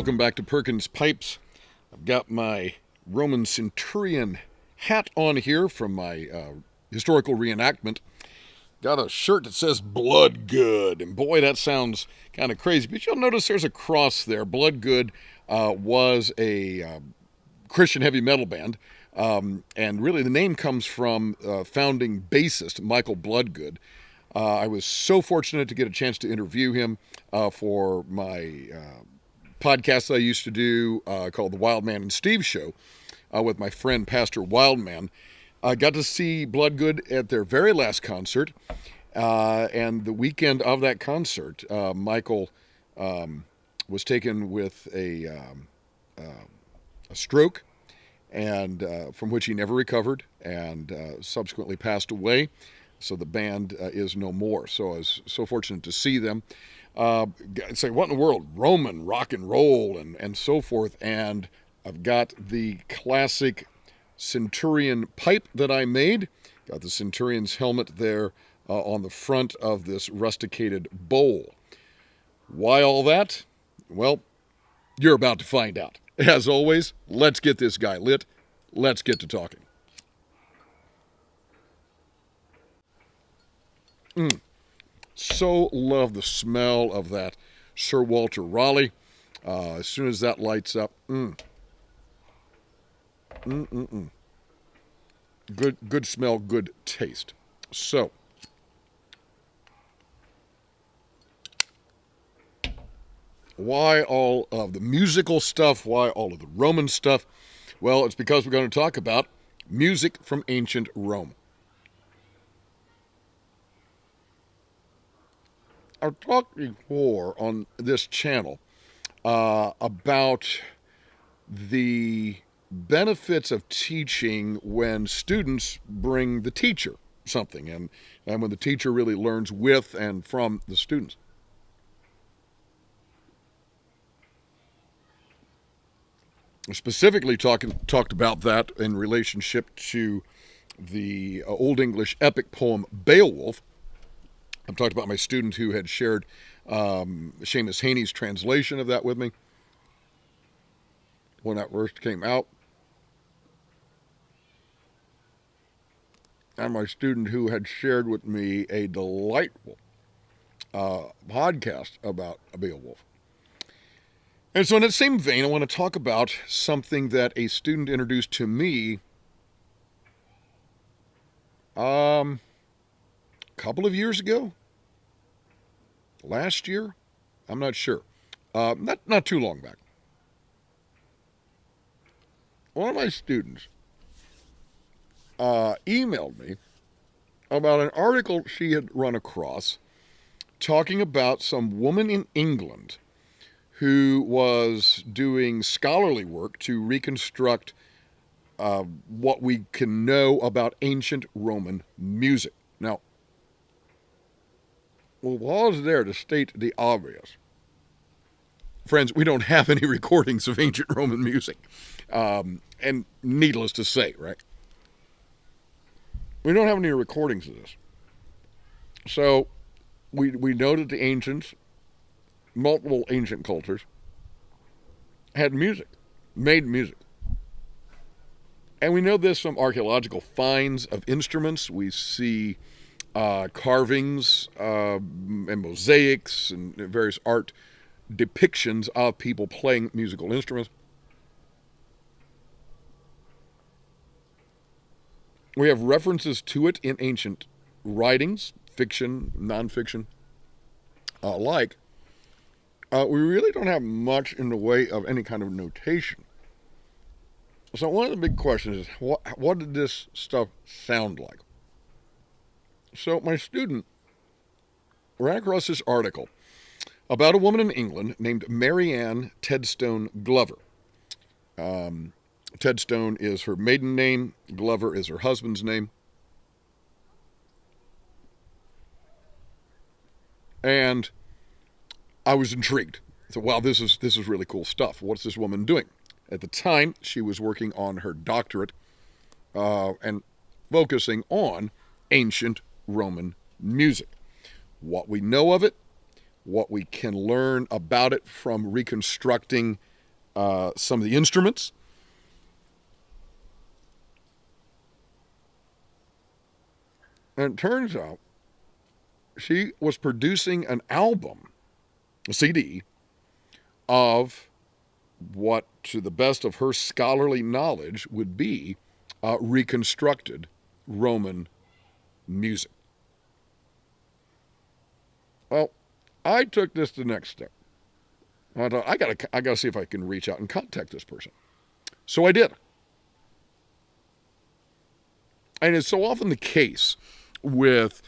Welcome back to Perkins Pipes. I've got my Roman centurion hat on here from my historical reenactment. Got a shirt that says Blood Good, and boy, that sounds kind of crazy. But you'll notice there's a cross there. Blood Good was a Christian heavy metal band, and really the name comes from founding bassist Michael Bloodgood. I was so fortunate to get a chance to interview him for my podcast I used to do called The Wild Man and Steve Show with my friend Pastor Wildman. I got to see Bloodgood at their very last concert, and the weekend of that concert, Michael was taken with a stroke, and from which he never recovered, and subsequently passed away. So the band is no more. So I was so fortunate to see them. Say, what in the world? Roman rock and roll and so forth. And I've got the classic centurion pipe that I made. Got the centurion's helmet there on the front of this rusticated bowl. Why all that? Well, you're about to find out. As always, let's get this guy lit. Let's get to talking. So love the smell of that Sir Walter Raleigh. As soon as that lights up, good smell, good taste. So, why all of the musical stuff? Why all of the Roman stuff? Well, it's because we're going to talk about music from ancient Rome. I've talked before on this channel about the benefits of teaching when students bring the teacher something, and when the teacher really learns with and from the students. Specifically talked about that in relationship to the Old English epic poem Beowulf. I've talked about my student who had shared Seamus Haney's translation of that with me when that first came out. And my student who had shared with me a delightful podcast about Beowulf. And so in that same vein, I want to talk about something that a student introduced to me couple of years ago, last year, I'm not sure, not too long back. One of my students emailed me about an article she had run across talking about some woman in England who was doing scholarly work to reconstruct what we can know about ancient Roman music. Now, we'll pause there to state the obvious. Friends, we don't have any recordings of ancient Roman music. And needless to say, right? We don't have any recordings of this. So, we know that the ancients, multiple ancient cultures, had music, made music. And we know there's some archaeological finds of instruments. We see carvings and mosaics and various art depictions of people playing musical instruments. We have references to it in ancient writings, fiction, nonfiction, alike. We really don't have much in the way of any kind of notation. So one of the big questions is, what did this stuff sound like? So my student ran across this article about a woman in England named Mary Ann Tedstone Glover. Tedstone is her maiden name. Glover is her husband's name. And I was intrigued. I said, wow, this is really cool stuff. What's this woman doing? At the time, she was working on her doctorate and focusing on ancient Roman music. What we know of it, what we can learn about it from reconstructing some of the instruments. And it turns out she was producing an album, a CD, of what, to the best of her scholarly knowledge, would be reconstructed Roman music. Well, I took this to the next step. I thought, I gotta see if I can reach out and contact this person. So I did. And it's so often the case with,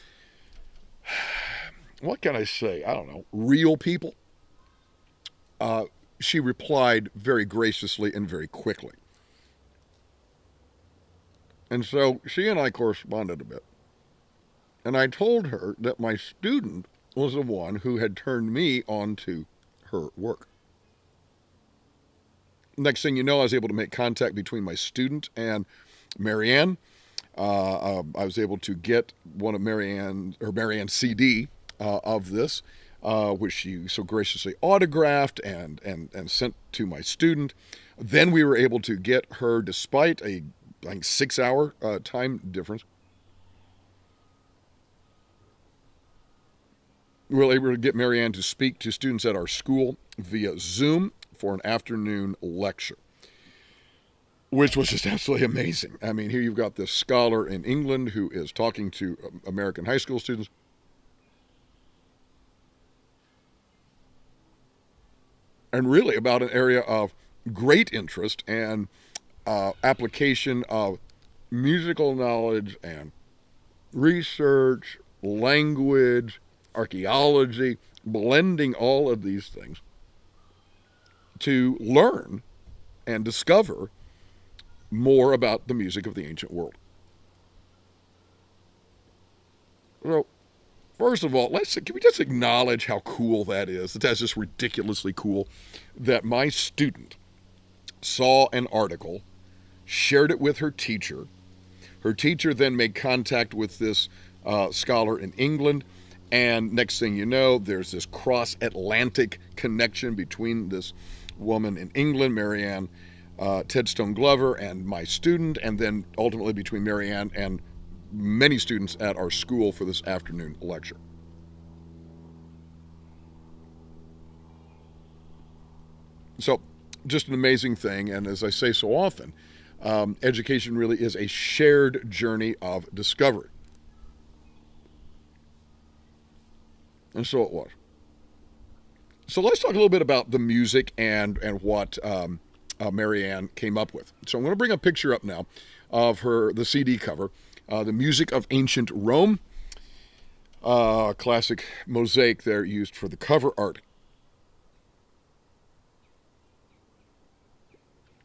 what can I say? I don't know, real people. She replied very graciously and very quickly. And so she and I corresponded a bit. And I told her that my student was the one who had turned me on to her work. Next thing you know, I was able to make contact between my student and Marianne. I was able to get one of Marianne's CD of this, which she so graciously autographed and sent to my student. Then we were able to get her, despite a 6-hour time difference, we were able to get Marianne to speak to students at our school via Zoom for an afternoon lecture, which was just absolutely amazing. I mean, here you've got this scholar in England who is talking to American high school students. And really about an area of great interest and application of musical knowledge and research, language, archaeology, blending all of these things to learn and discover more about the music of the ancient world. So, first of all, can we just acknowledge how cool that is? That's just ridiculously cool that my student saw an article, shared it with her teacher. Her teacher then made contact with this scholar in England. And next thing you know, there's this cross-Atlantic connection between this woman in England, Marianne Tedstone Glover, and my student, and then ultimately between Marianne and many students at our school for this afternoon lecture. So, just an amazing thing, and as I say so often, education really is a shared journey of discovery. And so it was. So let's talk a little bit about the music and what Marianne came up with. So I'm going to bring a picture up now of the CD cover, The Music of Ancient Rome, classic mosaic there used for the cover art.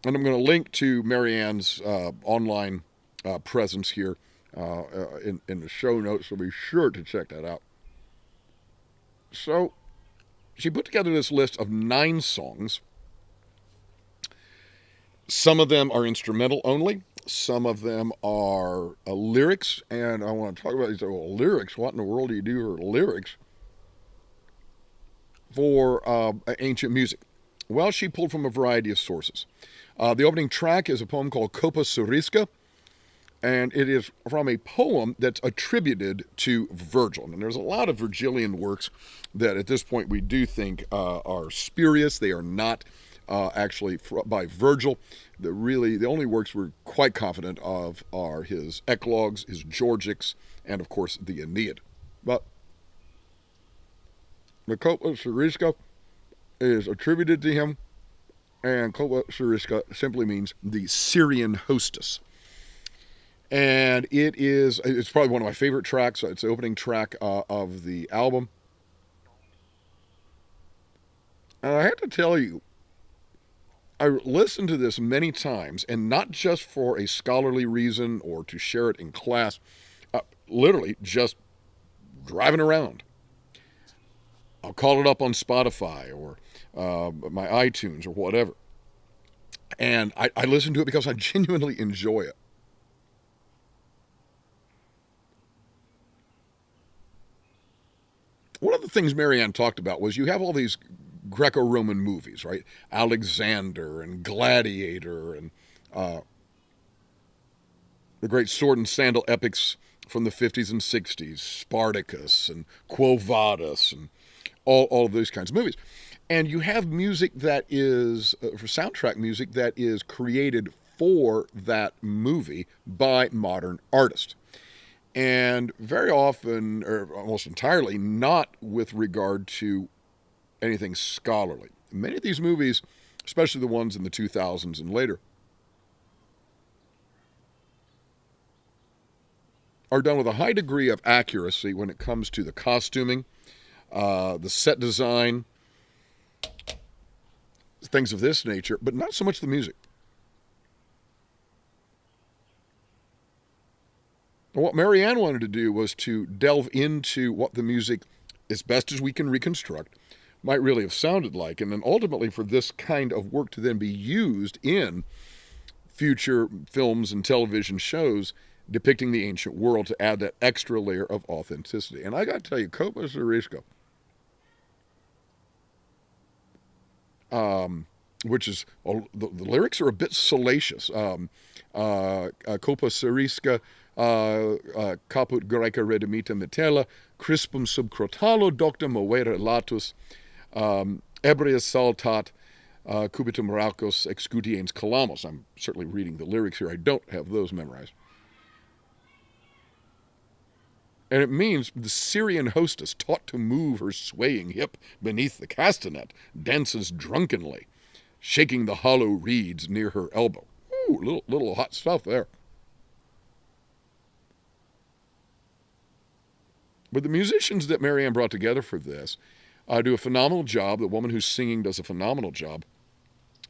And I'm going to link to Marianne's online presence here in the show notes, so be sure to check that out. So she put together this list of 9 songs. Some of them are instrumental only. Some of them are lyrics. And I want to talk about these. Well, lyrics? What in the world do you do for lyrics for ancient music? Well, she pulled from a variety of sources. The opening track is a poem called Copa Surisca. And it is from a poem that's attributed to Virgil. And there's a lot of Virgilian works that at this point we do think are spurious. They are not actually by Virgil. The only works we're quite confident of are his eclogues, his Georgics, and of course the Aeneid. But the Copa Surisca is attributed to him, and Copa Surisca simply means the Syrian hostess. And it's probably one of my favorite tracks. It's the opening track of the album. And I have to tell you, I listened to this many times, and not just for a scholarly reason or to share it in class, literally just driving around. I'll call it up on Spotify or my iTunes or whatever. And I listen to it because I genuinely enjoy it. One of the things Marianne talked about was you have all these Greco-Roman movies, right? Alexander and Gladiator and the great sword and sandal epics from the 50s and 60s, Spartacus and Quo Vadis and all of those kinds of movies. And you have music that is, for soundtrack music, that is created for that movie by modern artists. And very often, or almost entirely, not with regard to anything scholarly. Many of these movies, especially the ones in the 2000s and later, are done with a high degree of accuracy when it comes to the costuming, the set design, things of this nature, but not so much the music. And what Marianne wanted to do was to delve into what the music, as best as we can reconstruct, might really have sounded like, and then ultimately for this kind of work to then be used in future films and television shows depicting the ancient world to add that extra layer of authenticity. And I got to tell you, Kopa Zariska, which is, the lyrics are a bit salacious. Kopa Zariska, caput greca redimita metella, crispum subcrotalo docta movere latus, ebrius saltat, cubitum raucos excutiens calamos. I'm certainly reading the lyrics here. I don't have those memorized. And it means the Syrian hostess, taught to move her swaying hip beneath the castanet, dances drunkenly, shaking the hollow reeds near her elbow. Ooh, little hot stuff there. But the musicians that Marianne brought together for this do a phenomenal job. The woman who's singing does a phenomenal job.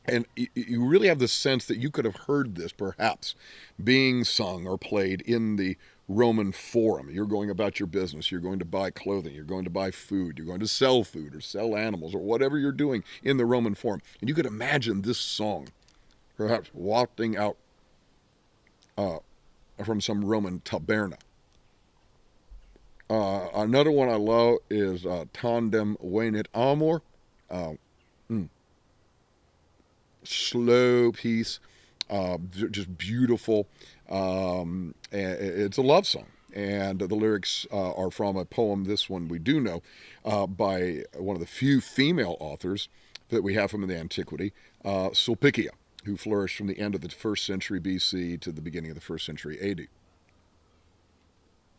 And you really have the sense that you could have heard this, perhaps, being sung or played in the Roman Forum. You're going about your business. You're going to buy clothing. You're going to buy food. You're going to sell food or sell animals or whatever you're doing in the Roman Forum. And you could imagine this song, perhaps wafting out from some Roman taberna. Another one I love is Tandem Venit Amor. Slow piece, just beautiful. It's a love song. And the lyrics are from a poem, this one we do know, by one of the few female authors that we have from the antiquity, Sulpicia, who flourished from the end of the 1st century BC to the beginning of the 1st century AD.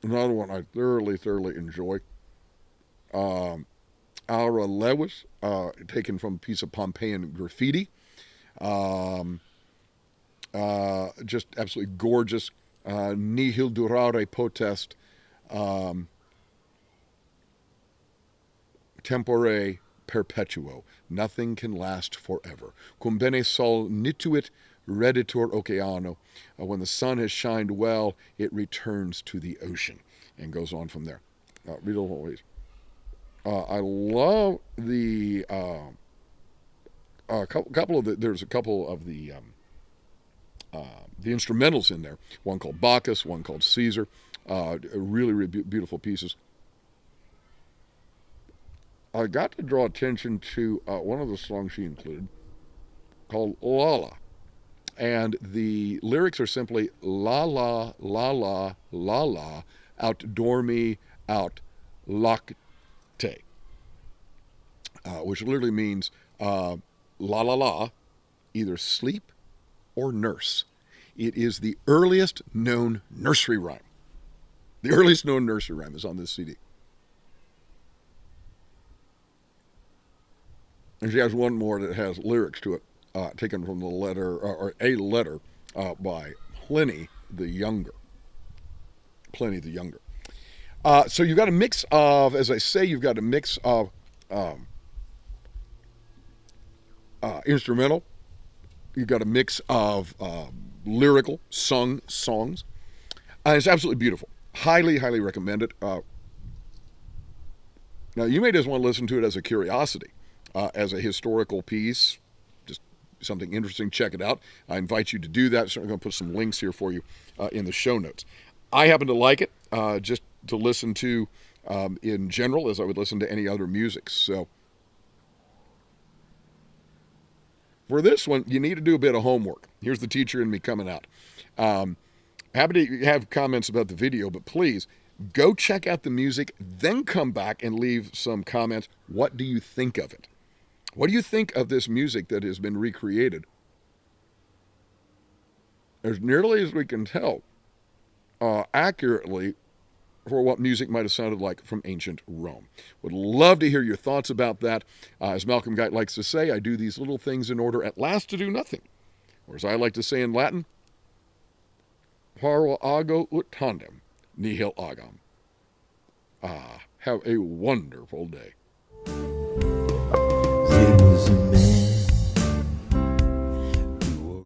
Another one I thoroughly enjoy, Aura Lewis, taken from a piece of Pompeian graffiti. Just absolutely gorgeous. Nihil durare potest, tempore perpetuo. Nothing can last forever. Cum bene sol nituit reditur oceano. When the sun has shined well, it returns to the ocean. And goes on from there. Read a little ways. I love the there's a couple of the instrumentals in there. One called Bacchus, one called Caesar. Really beautiful pieces. I got to draw attention to one of the songs she included called Lala. And the lyrics are simply la la la la la la out dormi out lacte, which literally means la la la, either sleep or nurse. It is the earliest known nursery rhyme. The earliest known nursery rhyme is on this CD. And she has one more that has lyrics to it, taken from the letter, or a letter by Pliny the Younger. Pliny the Younger. So you've got a mix of, as I say, you've got a mix of instrumental. You've got a mix of lyrical, sung songs. It's absolutely beautiful. Highly recommend it. Now, you may just want to listen to it as a curiosity, as a historical piece, just something interesting. Check it out. I invite you to do that. I'm certainly going to put some links here for you in the show notes. I happen to like it, just to listen to in general, as I would listen to any other music. So For this one, you need to do a bit of homework. Here's the teacher and me coming out. Happy to have comments about the video, but please go check out the music, then come back and leave some comments. What do you think of it? What do you think of this music that has been recreated? As nearly as we can tell, accurately for what music might have sounded like from ancient Rome. Would love to hear your thoughts about that. As Malcolm Guite likes to say, I do these little things in order at last to do nothing. Or as I like to say in Latin, Parva ago ut tandem, nihil agam. Have a wonderful day.